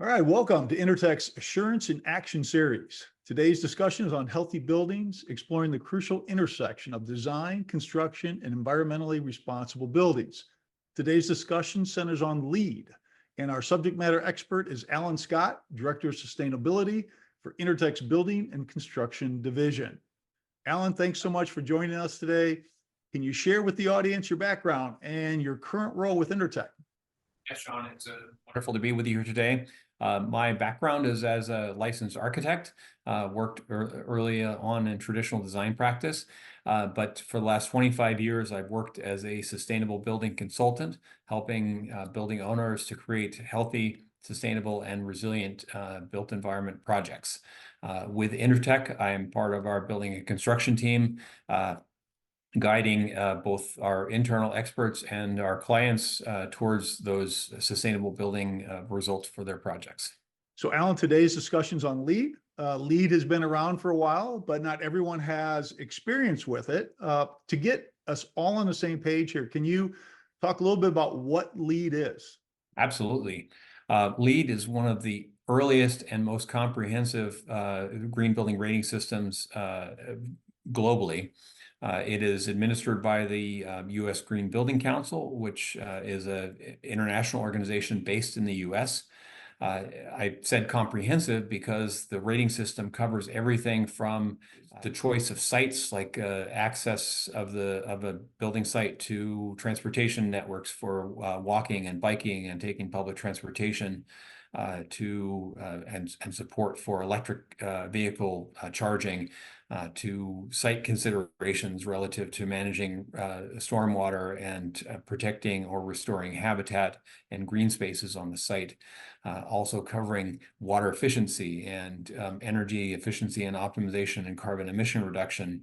All right, welcome to Intertek's Assurance in Action series. Today's discussion is on healthy buildings, exploring the crucial intersection of design, construction, and environmentally responsible buildings. Today's discussion centers on LEED, and our subject matter expert is Alan Scott, Director of Sustainability for Intertek's Building and Construction Division. Alan, thanks so much for joining us today. Can you share with the audience your background and your current role with Intertek? Yes, Shawn, it's wonderful to be with you here today. My background is as a licensed architect, worked early on in traditional design practice, but for the last 25 years, I've worked as a sustainable building consultant, helping building owners to create healthy, sustainable, and resilient built environment projects. With Intertek, I am part of our building and construction team, guiding both our internal experts and our clients towards those sustainable building results for their projects. So Alan, today's discussion's on LEED. LEED has been around for a while, but not everyone has experience with it. To get us all on the same page here, can you talk a little bit about what LEED is? Absolutely. LEED is one of the earliest and most comprehensive green building rating systems globally. It is administered by the U.S. Green Building Council, which is an international organization based in the U.S. I said comprehensive because the rating system covers everything from the choice of sites, like access of a building site, to transportation networks for walking and biking and taking public transportation, and support for electric vehicle charging, to site considerations relative to managing stormwater and protecting or restoring habitat and green spaces on the site. Also covering water efficiency and energy efficiency and optimization and carbon emission reduction,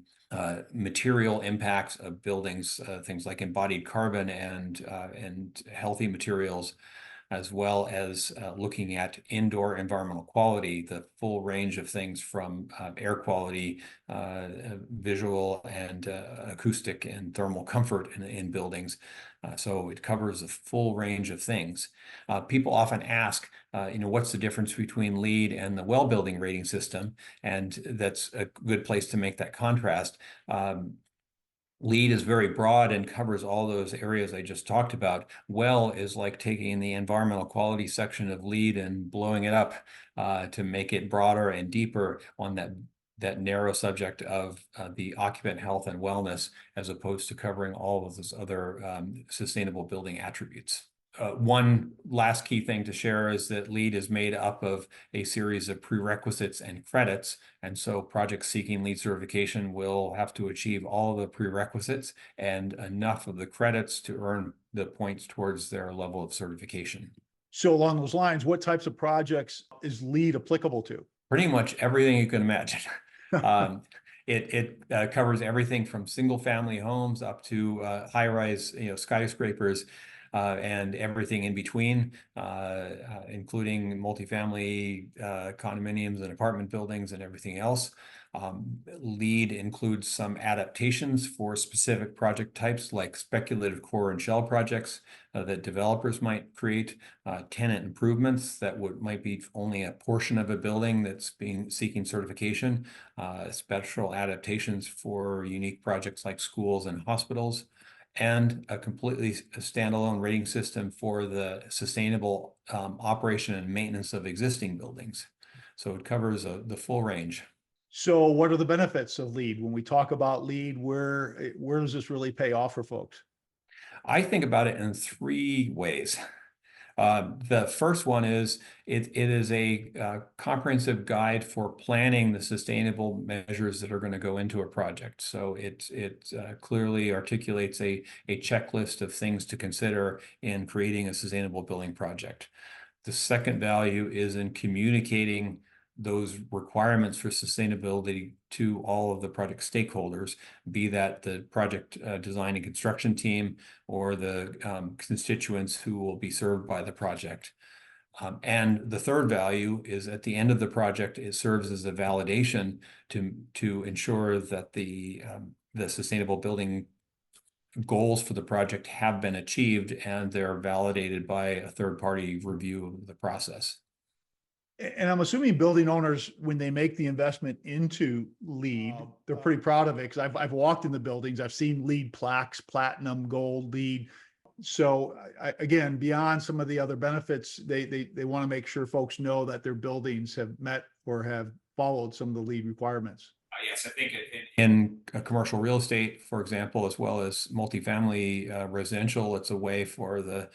material impacts of buildings, things like embodied carbon and healthy materials, as well as looking at indoor environmental quality, the full range of things from air quality, visual and acoustic and thermal comfort in buildings. So it covers a full range of things. People often ask, what's the difference between LEED and the well building rating system? And that's a good place to make that contrast. LEED is very broad and covers all those areas I just talked about. Well is like taking the environmental quality section of LEED and blowing it up to make it broader and deeper on that narrow subject of the occupant health and wellness, as opposed to covering all of those other sustainable building attributes. One last key thing to share is that LEED is made up of a series of prerequisites and credits, and so projects seeking LEED certification will have to achieve all of the prerequisites and enough of the credits to earn the points towards their level of certification. So along those lines, what types of projects is LEED applicable to? Pretty much everything you can imagine. It covers everything from single-family homes up to high-rise, skyscrapers, and everything in between, including multifamily condominiums and apartment buildings and everything else. LEED includes some adaptations for specific project types, like speculative core and shell projects that developers might create, tenant improvements that might be only a portion of a building that's seeking certification, special adaptations for unique projects like schools and hospitals, and a completely standalone rating system for the sustainable operation and maintenance of existing buildings. So it covers the full range. So what are the benefits of LEED? When we talk about LEED, where does this really pay off for folks? I think about it in three ways. The first one is it is a comprehensive guide for planning the sustainable measures that are going to go into a project. So it clearly articulates a checklist of things to consider in creating a sustainable building project. The second value is in communicating those requirements for sustainability to all of the project stakeholders, be that the project design and construction team or the constituents who will be served by the project. And the third value is at the end of the project, it serves as a validation to ensure that the sustainable building goals for the project have been achieved and they're validated by a third-party review of the process. And I'm assuming building owners, when they make the investment into LEED, they're pretty proud of it because I've walked in the buildings, I've seen LEED plaques, platinum, gold, LEED. So again, beyond some of the other benefits, they want to make sure folks know that their buildings have met or have followed some of the LEED requirements. Yes, I think in commercial real estate, for example, as well as multifamily residential, it's a way for the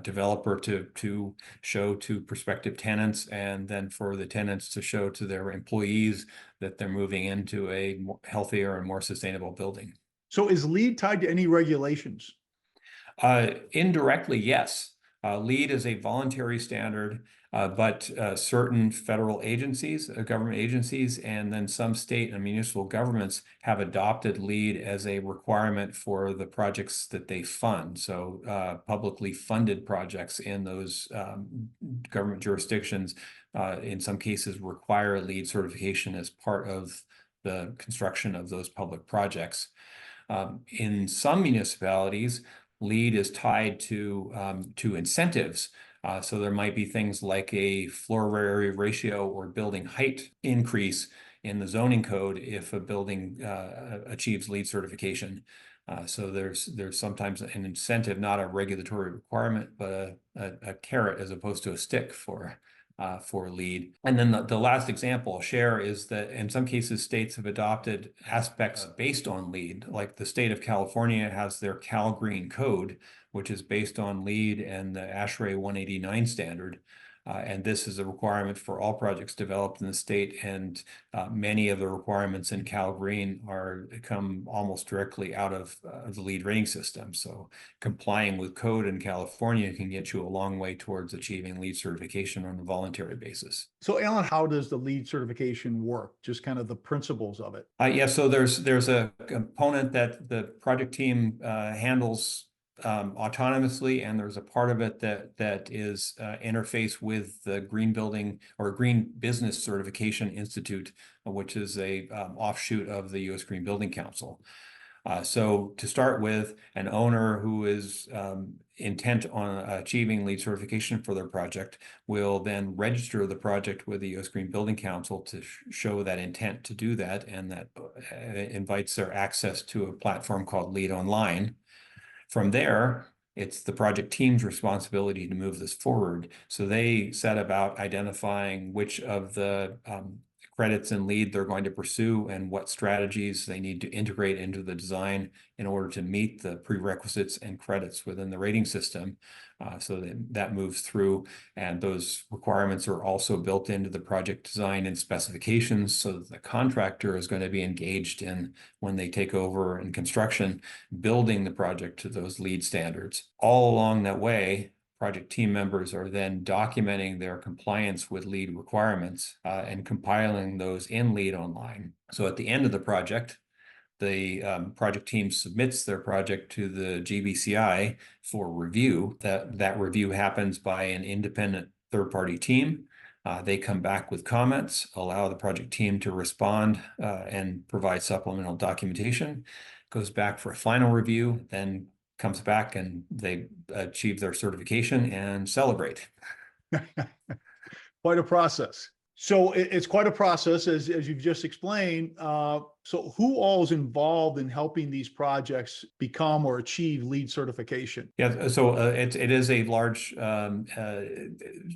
developer to show to prospective tenants, and then for the tenants to show to their employees that they're moving into a healthier and more sustainable building. So is LEED tied to any regulations? Indirectly, yes. LEED is a voluntary standard, but certain federal agencies, government agencies, and then some state and municipal governments have adopted LEED as a requirement for the projects that they fund. So publicly funded projects in those government jurisdictions, in some cases, require LEED certification as part of the construction of those public projects. In some municipalities, LEED is tied to incentives. So there might be things like a floor area ratio or building height increase in the zoning code if a building achieves LEED certification. So there's sometimes an incentive, not a regulatory requirement, but a carrot as opposed to a stick for LEED. And then the last example I'll share is that in some cases, states have adopted aspects based on LEED, like the state of California has their Cal Green Code, which is based on LEED and the ASHRAE 189 standard. And this is a requirement for all projects developed in the state, and many of the requirements in Cal Green come almost directly out of the LEED rating system. So complying with code in California can get you a long way towards achieving LEED certification on a voluntary basis. So Alan, how does the LEED certification work? Just kind of the principles of it. Yeah, so there's a component that the project team handles autonomously, and there's a part of it that is interface with the Green Building or Green Business Certification Institute, which is a offshoot of the U.S. Green Building Council. So to start with, an owner who is intent on achieving LEED certification for their project will then register the project with the U.S. Green Building Council to show that intent to do that, and that invites their access to a platform called LEED Online. From there, it's the project team's responsibility to move this forward. So they set about identifying which of the credits in LEED they're going to pursue and what strategies they need to integrate into the design in order to meet the prerequisites and credits within the rating system. So that moves through, and those requirements are also built into the project design and specifications, so that the contractor is going to be engaged in, when they take over in construction, building the project to those LEED standards. All along that way, project team members are then documenting their compliance with LEED requirements and compiling those in LEED Online. So at the end of the project, the project team submits their project to the GBCI for review. That review happens by an independent third-party team. They come back with comments, allow the project team to respond and provide supplemental documentation, goes back for a final review, then comes back and they achieve their certification and celebrate. Quite a process. So it's quite a process, as you've just explained. So who all is involved in helping these projects become or achieve LEED certification? Yeah, so it is a large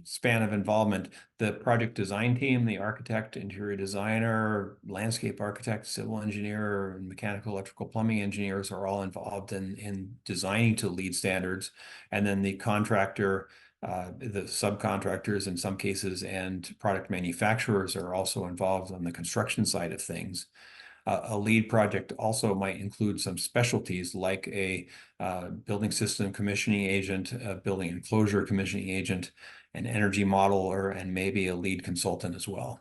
span of involvement. The project design team, the architect, interior designer, landscape architect, civil engineer, and mechanical, electrical, plumbing engineers are all involved in designing to LEED standards. And then the contractor, the subcontractors in some cases, and product manufacturers are also involved on the construction side of things. A LEED project also might include some specialties like a building system commissioning agent, a building enclosure commissioning agent, an energy modeler, and maybe a LEED consultant as well.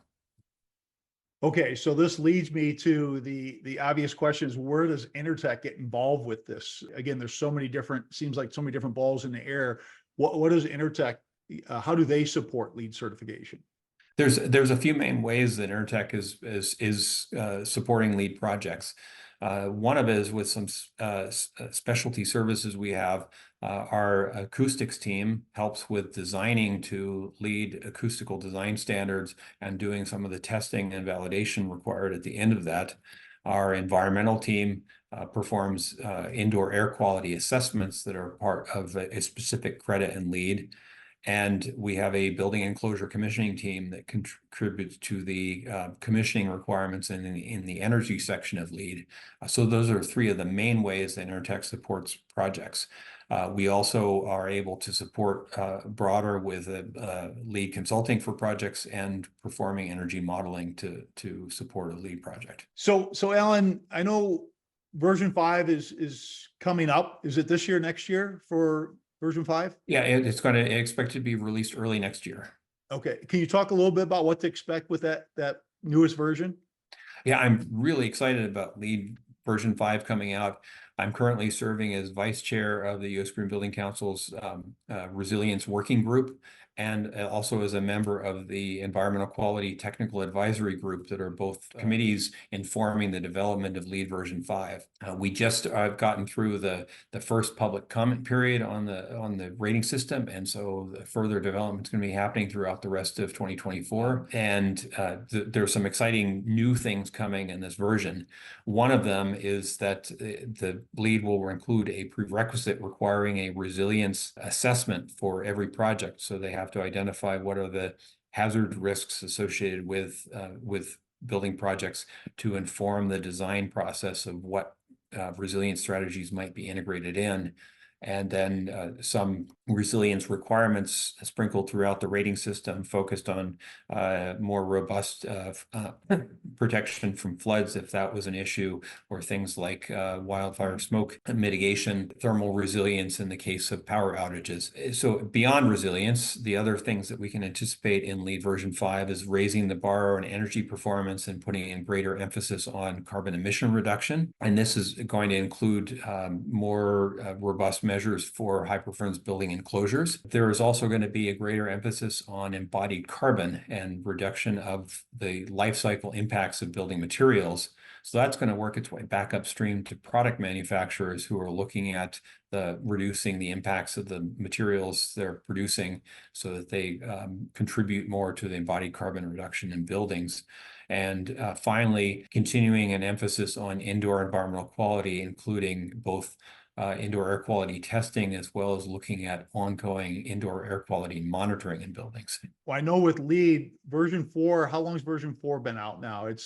Okay, so this leads me to the obvious question is, where does Intertek get involved with this? Again, there's so many different, seems like so many different balls in the air. What does Intertek, how do they support LEED certification? There's a few main ways that Intertek is supporting LEED projects. One of it is with some specialty services we have. Our acoustics team helps with designing to LEED acoustical design standards and doing some of the testing and validation required at the end of that. Our environmental team performs indoor air quality assessments that are part of a specific credit in LEED. And we have a building enclosure commissioning team that contributes to the commissioning requirements in the energy section of LEED. So those are three of the main ways that Intertek supports projects. We also are able to support broader with LEED consulting for projects and performing energy modeling to support a LEED project. So Alan, I know version 5 is coming up. Is it this year, next year for version 5? Yeah, it's going to expect to be released early next year. Okay. Can you talk a little bit about what to expect with that newest version? Yeah, I'm really excited about LEED version 5 coming out. I'm currently serving as vice chair of the U.S. Green Building Council's Resilience Working Group, and also as a member of the Environmental Quality Technical Advisory Group that are both committees informing the development of LEED version 5. We just gotten through the first public comment period on the rating system, and so the further development is going to be happening throughout the rest of 2024. And there's some exciting new things coming in this version. One of them is that the LEED will include a prerequisite requiring a resilience assessment for every project. So they have to identify what are the hazard risks associated with building projects to inform the design process of what resilience strategies might be integrated in. And then some resilience requirements sprinkled throughout the rating system focused on more robust protection from floods if that was an issue, or things like wildfire smoke mitigation, thermal resilience in the case of power outages. So beyond resilience, the other things that we can anticipate in LEED version 5 is raising the bar on energy performance and putting in greater emphasis on carbon emission reduction. And this is going to include more robust measures for high-performance building enclosures. There is also going to be a greater emphasis on embodied carbon and reduction of the life cycle impacts of building materials. So that's going to work its way back upstream to product manufacturers who are looking at reducing the impacts of the materials they're producing so that they contribute more to the embodied carbon reduction in buildings. And finally, continuing an emphasis on indoor environmental quality, including both indoor air quality testing, as well as looking at ongoing indoor air quality monitoring in buildings. Well, I know with LEED version 4, how long has version 4 been out now? It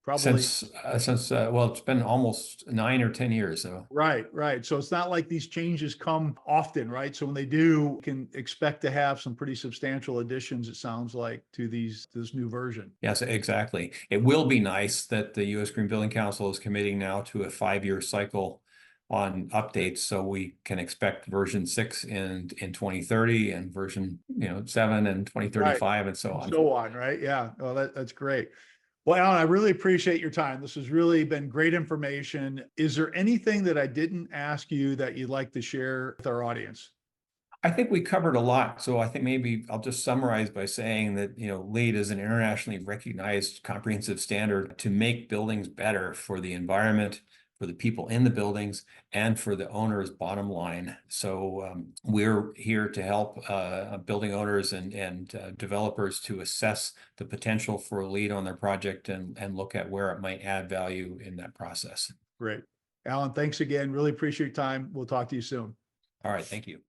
probably since well, it's been almost 9 or 10 years. So right. So it's not like these changes come often, right? So when they do, can expect to have some pretty substantial additions, it sounds like, to this new version. Yes, exactly. It will be nice that the U.S. Green Building Council is committing now to a 5-year cycle on updates, so we can expect version 6 in 2030 and version 7 in 2035, right, and so on. So on, right? Yeah. Well, that's great. Well, Alan, I really appreciate your time. This has really been great information. Is there anything that I didn't ask you that you'd like to share with our audience? I think we covered a lot. So I think maybe I'll just summarize by saying that, LEED is an internationally recognized comprehensive standard to make buildings better for the environment, for the people in the buildings, and for the owner's bottom line. So we're here to help building owners and developers to assess the potential for a LEED on their project and look at where it might add value in that process. Great. Alan, thanks again. Really appreciate your time. We'll talk to you soon. All right. Thank you.